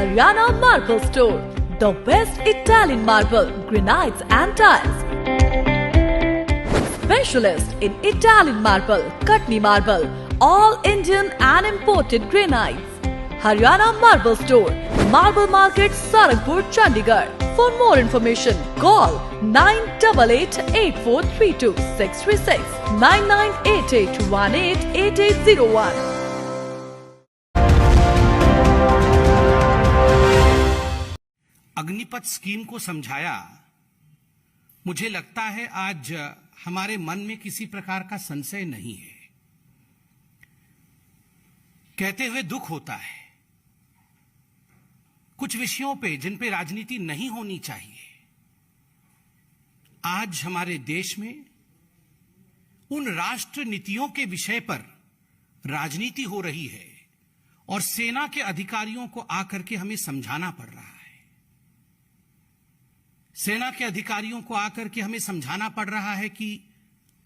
Haryana Marble Store, the best Italian marble, granites and tiles. Specialist in Italian marble, Katni marble, all Indian and imported granites. Haryana Marble Store, Marble Market, Sarakpur, Chandigarh. For more information, call 9888 636 9988 8801. Agnipath scheme को समझाया, मुझे लगता है आज हमारे मन में किसी प्रकार का संशय नहीं है। कहते हुए दुख होता है, कुछ विषयों पे जिन पे राजनीति नहीं होनी चाहिए, आज हमारे देश में उन राष्ट्र नीतियों के विषय पर राजनीति हो रही है और सेना के अधिकारियों को आकर के हमें समझाना पड़ रहा है। सेना के अधिकारियों को आकर के हमें समझाना पड़ रहा है कि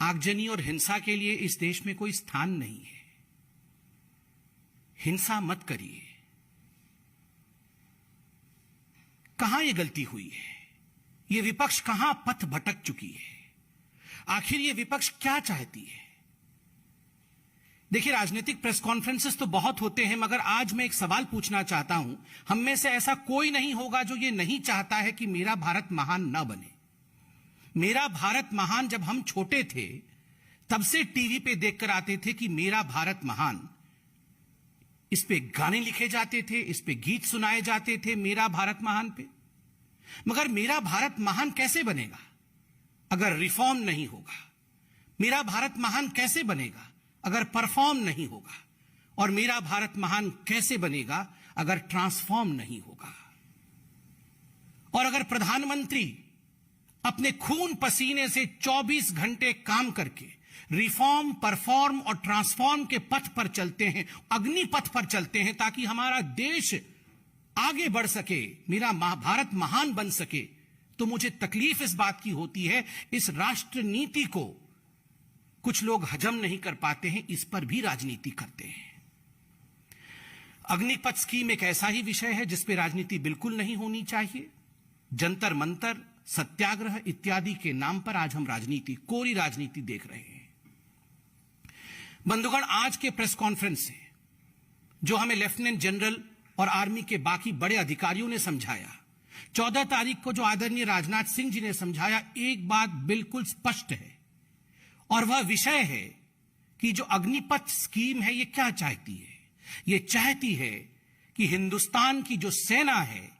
आगजनी और हिंसा के लिए इस देश में कोई स्थान नहीं है। हिंसा मत करिए। कहां ये गलती हुई है? ये विपक्ष कहां पथ भटक चुकी है? आखिर ये विपक्ष क्या चाहती है? देखिए, राजनीतिक प्रेस कॉन्फ्रेंसेस तो बहुत होते हैं, मगर आज मैं एक सवाल पूछना चाहता हूं। हम में से ऐसा कोई नहीं होगा जो ये नहीं चाहता है कि मेरा भारत महान न बने। मेरा भारत महान जब हम छोटे थे तब से टीवी पे देखकर आते थे कि मेरा भारत महान। इस पे गाने लिखे जाते थे, इस पे गीत सुनाए जाते थे मेरा भारत महान पे। मगर मेरा भारत महान कैसे बनेगा अगर रिफॉर्म नहीं होगा? मेरा भारत महान कैसे बनेगा अगर परफॉर्म नहीं होगा? और मेरा भारत महान कैसे बनेगा अगर ट्रांसफॉर्म नहीं होगा? और अगर प्रधानमंत्री अपने खून पसीने से 24 घंटे काम करके रिफॉर्म, परफॉर्म और ट्रांसफॉर्म के पथ पर चलते हैं, अग्नि पथ पर चलते हैं, ताकि हमारा देश आगे बढ़ सके, मेरा भारत महान बन सके, तो मुझे तकलीफ इस बात की होती है, इस राष्ट्र नीति को कुछ लोग हजम नहीं कर पाते हैं, इस पर भी राजनीति करते हैं। अग्निपथ स्कीम एक ऐसा ही विषय है जिस पे राजनीति बिल्कुल नहीं होनी चाहिए। जंतर मंतर, सत्याग्रह इत्यादि के नाम पर आज हम राजनीति, कोरी राजनीति देख रहे हैं। बंधुगण, आज के प्रेस कॉन्फ्रेंस से जो हमें लेफ्टिनेंट जनरल और आर्मी के बाकी बड़े अधिकारियों ने समझाया, 14 तारीख को जो आदरणीय राजनाथ सिंह जी ने समझाया, एक बात बिल्कुल स्पष्ट है, और वह विषय है कि जो अग्निपथ स्कीम है ये क्या चाहती है? ये चाहती है कि हिंदुस्तान की जो सेना है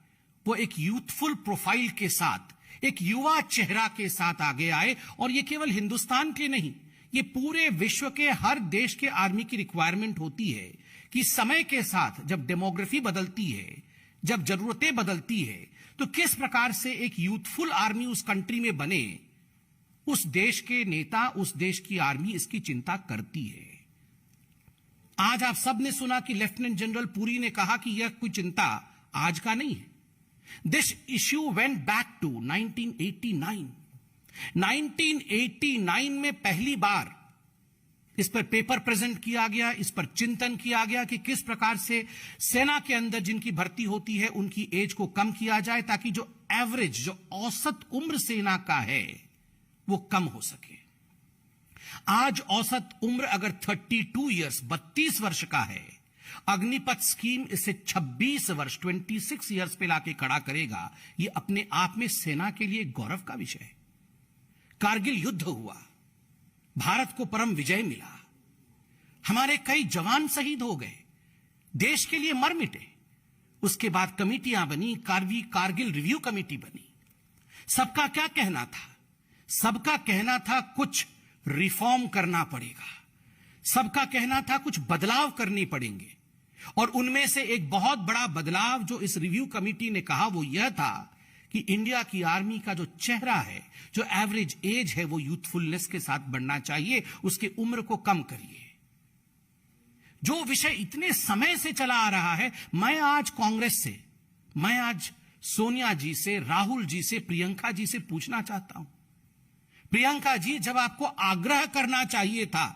वो एक यूथफुल प्रोफाइल के साथ, एक युवा चेहरा के साथ आगे आए। और ये केवल हिंदुस्तान के नहीं, ये पूरे विश्व के हर देश के आर्मी की रिक्वायरमेंट होती है कि समय के साथ जब डेमोग्राफी बदलती है, जब जरूरतें बदलती है, तो किस प्रकार से एक यूथफुल आर्मी उस कंट्री में बने। उस देश के नेता, उस देश की आर्मी इसकी चिंता करती है। आज आप सब ने सुना कि लेफ्टिनेंट जनरल पुरी ने कहा कि यह कोई चिंता आज का नहीं है। This issue went back to 1989। 1989 में पहली बार इस पर पेपर प्रेजेंट किया गया, इस पर चिंतन किया गया कि किस प्रकार से सेना के अंदर जिनकी भर्ती होती है उनकी एज को कम किया जाए, ताकि जो एवरेज, जो औसत उम्र सेना का है वो कम हो सके। आज औसत उम्र अगर 32 इयर्स, 32 वर्ष का है, अग्निपथ स्कीम इसे 26 वर्ष, 26 इयर्स पे लाके खड़ा करेगा। ये अपने आप में सेना के लिए गौरव का विषय है। कारगिल युद्ध हुआ, भारत को परम विजय मिला, हमारे कई जवान शहीद हो गए, देश के लिए मर मिटे। उसके बाद कमेटियां बनी, कारगिल रिव्यू कमेटी बनी। सबका क्या कहना था? सबका कहना था कुछ रिफॉर्म करना पड़ेगा, सबका कहना था कुछ बदलाव करने पड़ेंगे। और उनमें से एक बहुत बड़ा बदलाव जो इस रिव्यू कमेटी ने कहा वो यह था कि इंडिया की आर्मी का जो चेहरा है, जो एवरेज एज है, वो यूथफुलनेस के साथ बढ़ना चाहिए, उसके उम्र को कम करिए। जो विषय इतने समय से चला आ रहा है, मैं आज कांग्रेस से, मैं आज सोनिया जी से, राहुल जी से, प्रियंका जी से पूछना चाहता हूं। प्रियंका जी, जब आपको आग्रह करना चाहिए था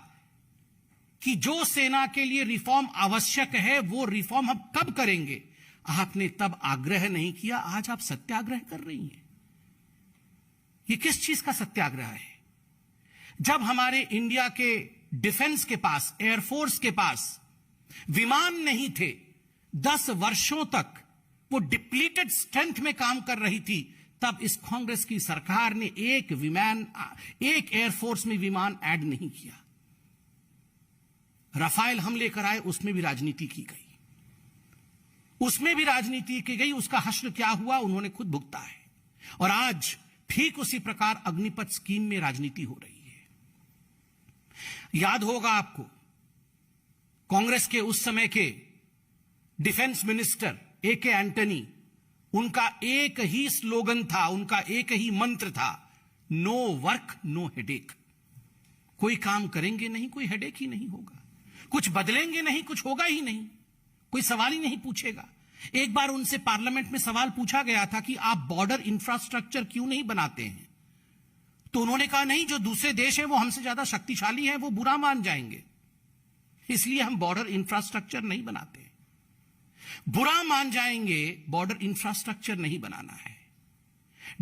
कि जो सेना के लिए रिफॉर्म आवश्यक है वो रिफॉर्म हम कब करेंगे, आपने तब आग्रह नहीं किया, आज आप सत्याग्रह कर रही हैं। ये किस चीज का सत्याग्रह है? जब हमारे इंडिया के डिफेंस के पास, एयरफोर्स के पास विमान नहीं थे, 10 वर्षों तक वो डिप्लीटेड स्ट्रेंथ में काम कर रही थी, तब इस कांग्रेस की सरकार ने एक एयरफोर्स में विमान ऐड नहीं किया। राफेल हम लेकर आए, उसमें भी राजनीति की गई, उसमें भी राजनीति की गई। उसका हश्र क्या हुआ उन्होंने खुद भुगता है। और आज ठीक उसी प्रकार अग्निपथ स्कीम में राजनीति हो रही है। याद होगा आपको, कांग्रेस के उस समय के डिफेंस मिनिस्टर ए.के. एंटनी, उनका एक ही स्लोगन था, उनका एक ही मंत्र था, नो वर्क नो हेडेक। कोई काम करेंगे नहीं, कोई हेडेक ही नहीं होगा, कुछ बदलेंगे नहीं, कुछ होगा ही नहीं, कोई सवाल ही नहीं पूछेगा। एक बार उनसे पार्लियामेंट में सवाल पूछा गया था कि आप बॉर्डर इंफ्रास्ट्रक्चर क्यों नहीं बनाते हैं, तो उन्होंने कहा नहीं, जो दूसरे देश है वो हमसे ज्यादा शक्तिशाली है, वो बुरा मान जाएंगे, इसलिए हम बॉर्डर इंफ्रास्ट्रक्चर नहीं बनाते। बुरा मान जाएंगे, बॉर्डर इंफ्रास्ट्रक्चर नहीं बनाना है।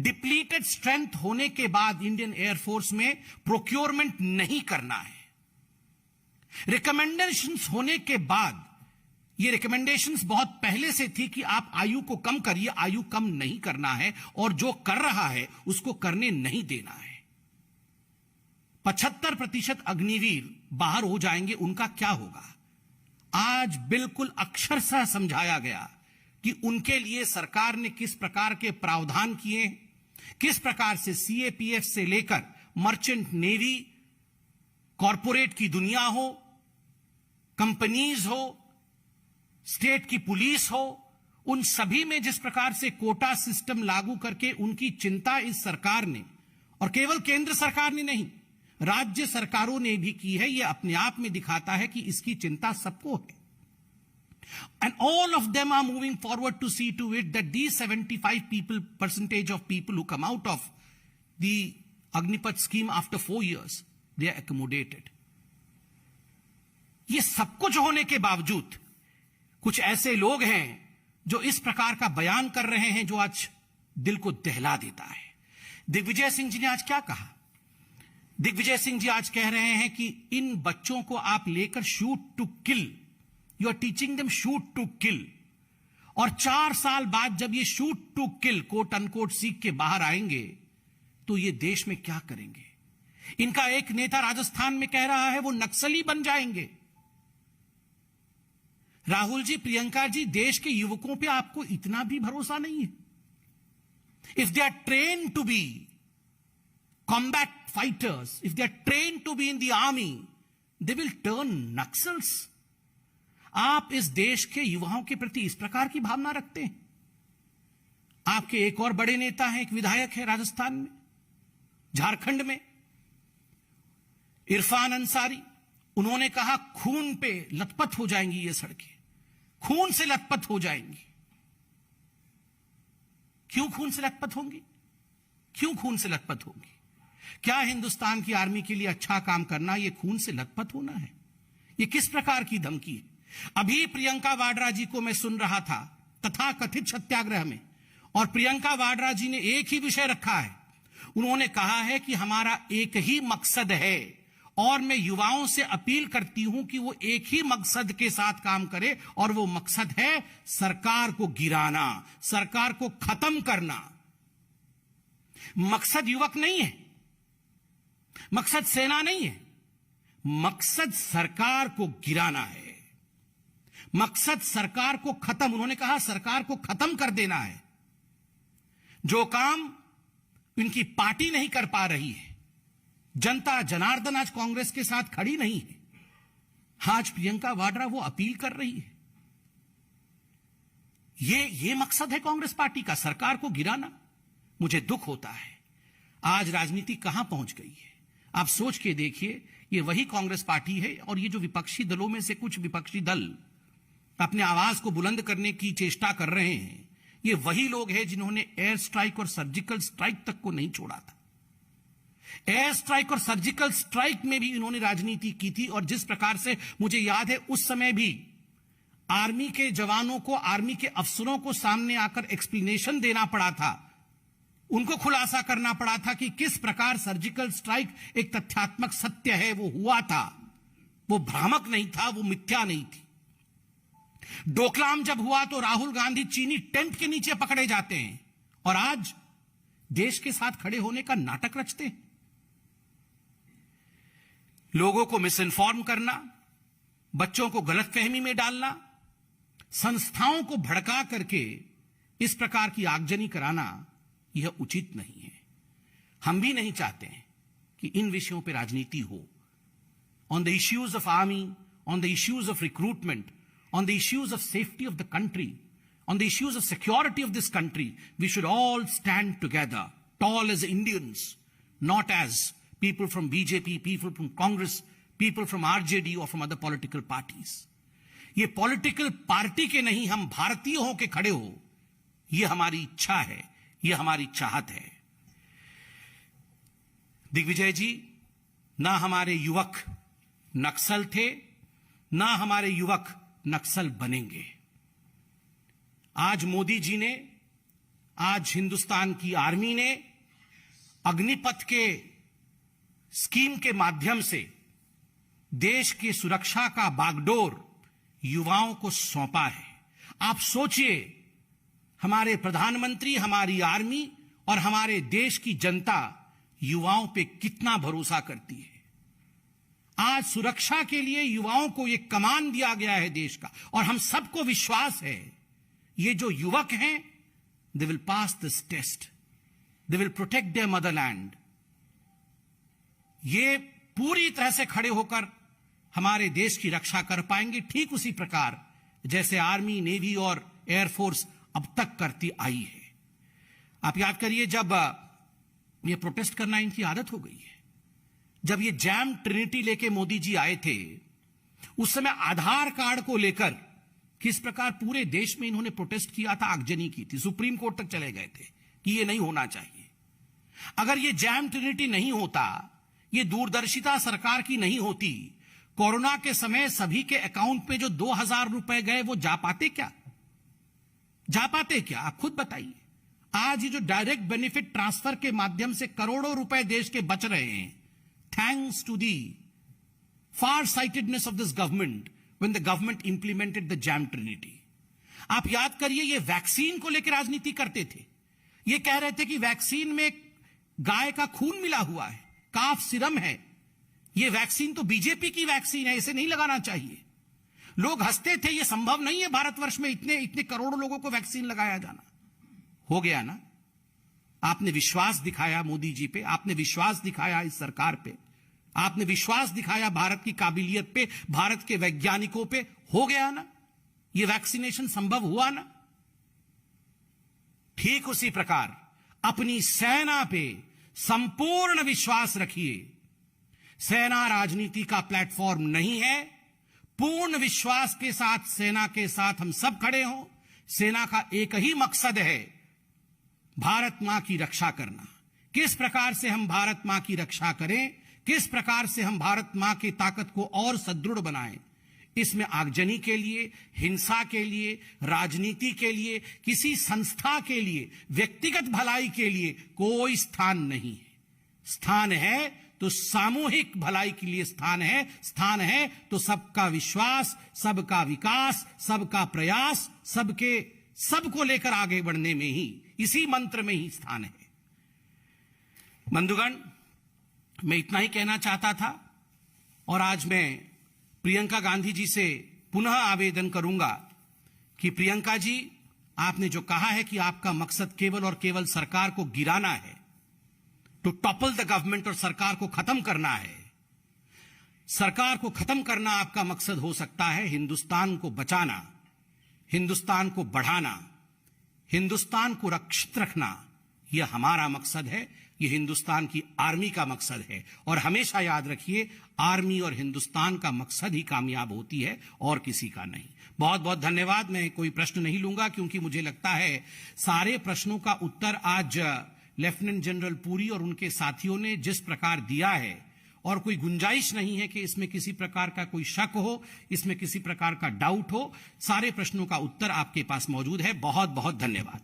डिप्लीटेड स्ट्रेंथ होने के बाद इंडियन एयरफोर्स में प्रोक्योरमेंट नहीं करना है। रिकमेंडेशंस होने के बाद, ये रिकमेंडेशंस बहुत पहले से थी कि आप आयु को कम करिए, आयु कम नहीं करना है, और जो कर रहा है उसको करने नहीं देना है। 75% अग्निवीर बाहर हो जाएंगे, उनका क्या होगा? आज बिल्कुल अक्षरशः समझाया गया कि उनके लिए सरकार ने किस प्रकार के प्रावधान किए, किस प्रकार से सीएपीएफ से लेकर मर्चेंट नेवी, कॉरपोरेट की दुनिया हो, कंपनीज हो, स्टेट की पुलिस हो, उन सभी में जिस प्रकार से कोटा सिस्टम लागू करके उनकी चिंता इस सरकार ने, और केवल केंद्र सरकार ने नहीं, राज्य सरकारों ने भी की है। यह अपने आप में दिखाता है कि इसकी चिंता सबको है। And all of them are moving forward to see to it that the 75% of people who come out of the Agnipath scheme after 4 years they are accommodated. ये सब कुछ होने के बावजूद कुछ ऐसे लोग हैं जो इस प्रकार का बयान कर रहे हैं जो आज दिल को दहला देता है। दिग्विजय सिंह जी ने आज क्या कहा? दिग्विजय सिंह जी आज कह रहे हैं कि इन बच्चों को आप लेकर shoot to kill, you are teaching them shoot to kill, और 4 साल बाद जब ये shoot to kill quote unquote सीख के बाहर आएंगे तो ये देश में क्या करेंगे? इनका एक नेता राजस्थान में कह रहा है वो नक्सली बन जाएंगे। राहुल जी, प्रियंका जी, देश के युवकों पे आपको इतना भी भरोसा नहीं है? If they are train to be combat fighters, if they are trained to be in the army, they will turn naxals. आप इस देश के युवाओं के प्रति इस प्रकार की भावना रखते हैं? आपके एक और बड़े नेता हैं, एक विधायक है राजस्थान में, झारखंड में, इरफान अंसारी। उन्होंने कहा खून पे लथपथ हो जाएंगी ये सड़कें, खून से लथपथ हो जाएंगी। क्यों खून से लथपथ होंगी? क्यों खून से लथपथ होंगी? क्या हिंदुस्तान की आर्मी के लिए अच्छा काम करना ये खून से लथपथ होना है? ये किस प्रकार की धमकी है? अभी प्रियंका वाड्रा जी को मैं सुन रहा था तथा कथित सत्याग्रह में, और प्रियंका वाड्रा जी ने एक ही विषय रखा है। उन्होंने कहा है कि हमारा एक ही मकसद है, और मैं युवाओं से अपील करती हूं कि वो एक ही मकसद के साथ काम करे, और वो मकसद है सरकार को गिराना, सरकार को खत्म करना। मकसद युवक नहीं है, मकसद सेना नहीं है, मकसद सरकार को गिराना है, मकसद सरकार को खत्म, उन्होंने कहा सरकार को खत्म कर देना है। जो काम इनकी पार्टी नहीं कर पा रही है, जनता जनार्दन आज कांग्रेस के साथ खड़ी नहीं है, आज प्रियंका वाड्रा वो अपील कर रही है। ये मकसद है कांग्रेस पार्टी का, सरकार को गिराना। मुझे दुख होता है आज राजनीति कहां पहुंच गई है। आप सोच के देखिए, ये वही कांग्रेस पार्टी है, और ये जो विपक्षी दलों में से कुछ विपक्षी दल अपने आवाज को बुलंद करने की चेष्टा कर रहे हैं, ये वही लोग हैं जिन्होंने एयर स्ट्राइक और सर्जिकल स्ट्राइक तक को नहीं छोड़ा था। एयर स्ट्राइक और सर्जिकल स्ट्राइक में भी इन्होंने राजनीति की थी, और जिस प्रकार से मुझे याद है उस समय भी आर्मी के जवानों को, आर्मी के अफसरों को सामने आकर एक्सप्लेनेशन देना पड़ा था, उनको खुलासा करना पड़ा था कि किस प्रकार सर्जिकल स्ट्राइक एक तथ्यात्मक सत्य है, वो हुआ था, वो भ्रामक नहीं था, वो मिथ्या नहीं थी। डोकलाम जब हुआ तो राहुल गांधी चीनी टेंट के नीचे पकड़े जाते हैं और आज देश के साथ खड़े होने का नाटक रचते हैं। लोगों को मिस इन्फॉर्म करना, बच्चों को गलतफहमी में डालना, संस्थाओं को भड़का करके इस प्रकार की आगजनी कराना, यह उचित नहीं है। हम भी नहीं चाहते हैं कि इन विषयों पर राजनीति हो। On the issues of army, on the issues of recruitment, on the issues of safety of the country, on the issues of security of this country, we should all stand together, tall as Indians, not as people from BJP, people from Congress, people from RJD or from other political parties. ये political party के नहीं, हम भारतीय हो के खड़े हो, ये हमारी इच्छा है, ये हमारी चाहत है। दिग्विजय जी, ना हमारे युवक नक्सल थे, ना हमारे युवक नक्सल बनेंगे। आज मोदी जी ने, आज हिंदुस्तान की आर्मी ने अग्निपथ के स्कीम के माध्यम से देश की सुरक्षा का बागडोर युवाओं को सौंपा है। आप सोचिए, हमारे प्रधानमंत्री, हमारी आर्मी और हमारे देश की जनता युवाओं पे कितना भरोसा करती है। आज सुरक्षा के लिए युवाओं को यह कमान दिया गया है देश का, और हम सबको विश्वास है ये जो युवक हैं, they will pass this test, they will protect their motherland. ये पूरी तरह से खड़े होकर हमारे देश की रक्षा कर पाएंगे, ठीक उसी प्रकार जैसे आर्मी, नेवी और एयरफोर्स अब तक करती आई है। आप याद करिए, जब ये प्रोटेस्ट करना इनकी आदत हो गई है, जब ये जैम ट्रिनिटी लेके मोदी जी आए थे, उस समय आधार कार्ड को लेकर किस प्रकार पूरे देश में इन्होंने प्रोटेस्ट किया था, आगजनी की थी, सुप्रीम कोर्ट तक चले गए थे कि ये नहीं होना चाहिए। अगर ये जैम ट्रिनिटी नहीं होता, ये दूरदर्शिता सरकार की नहीं होती, कोरोना के समय सभी के अकाउंट में जो 2000 रुपए गए वो जा पाते क्या? जा पाते क्या? आप खुद बताइए। आज ये जो डायरेक्ट बेनिफिट ट्रांसफर के माध्यम से करोड़ों रुपए देश के बच रहे हैं, thanks to the far-sightedness of this government when the government implemented the jam trinity. आप याद करिए, ये वैक्सीन को लेकर राजनीति करते थे। ये कह रहे थे कि वैक्सीन में गाय का खून मिला हुआ है, काफ सिरम है, ये वैक्सीन तो बीजेपी की वैक्सीन है, इसे नहीं लगाना चाहिए। लोग हंसते थे, ये संभव नहीं है भारतवर्ष में इतने करोड़ों लोगों को वैक्सीन लगाया जाना। हो गया ना? आपने विश्वास दिखाया मोदी जी पे, आपने विश्वास दिखाया इस सरकार पे, आपने विश्वास दिखाया भारत की काबिलियत पे, भारत के वैज्ञानिकों पे। हो गया ना? ये वैक्सीनेशन संभव हुआ ना? ठीक उसी प्रकार अपनी सेना पे संपूर्ण विश्वास रखिए। सेना राजनीति का प्लेटफॉर्म नहीं है। पूर्ण विश्वास के साथ सेना के साथ हम सब खड़े हों। सेना का एक ही मकसद है, भारत मां की रक्षा करना। किस प्रकार से हम भारत मां की रक्षा करें, किस प्रकार से हम भारत मां की ताकत को और सुदृढ़ बनाएं, इसमें आगजनी के लिए, हिंसा के लिए, राजनीति के लिए, किसी संस्था के लिए, व्यक्तिगत भलाई के लिए कोई स्थान नहीं है। स्थान है तो सामूहिक भलाई के लिए स्थान है, स्थान है तो सबका विश्वास, सबका विकास, सबका प्रयास, सबको लेकर आगे बढ़ने में ही, इसी मंत्र में ही स्थान है। बंधुगण, मैं इतना ही कहना चाहता था और आज मैं प्रियंका गांधी जी से पुनः आवेदन करूंगा कि प्रियंका जी, आपने जो कहा है कि आपका मकसद केवल और केवल सरकार को गिराना है, टू टॉपल द गवर्नमेंट, और सरकार को खत्म करना है। सरकार को खत्म करना आपका मकसद हो सकता है, हिंदुस्तान को बचाना, हिंदुस्तान को बढ़ाना, हिंदुस्तान को रक्षित रखना, यह हमारा मकसद है, यह हिंदुस्तान की आर्मी का मकसद है। और हमेशा याद रखिए, आर्मी और हिंदुस्तान का मकसद ही कामयाब होती है और किसी का नहीं। बहुत बहुत धन्यवाद। मैं कोई प्रश्न नहीं लूंगा क्योंकि मुझे लगता है सारे प्रश्नों का उत्तर आज लेफ्टिनेंट जनरल पुरी और उनके साथियों ने जिस प्रकार दिया है और कोई गुंजाइश नहीं है कि इसमें किसी प्रकार का कोई शक हो, इसमें किसी प्रकार का डाउट हो। सारे प्रश्नों का उत्तर आपके पास मौजूद है। बहुत बहुत धन्यवाद।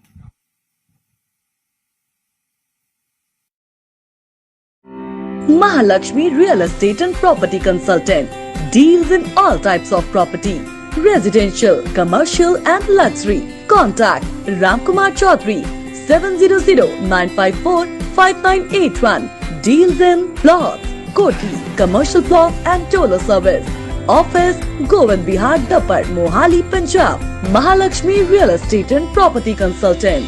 Mahalakshmi Real Estate and Property Consultant deals in all types of property, residential, commercial and luxury. Contact Ramkumar Chaudhary 700-954-5981. Deals in plots, Koti, commercial plot and Tola service. Office Govind Bihar Dapar, Mohali, Punjab. Mahalakshmi Real Estate and Property Consultant.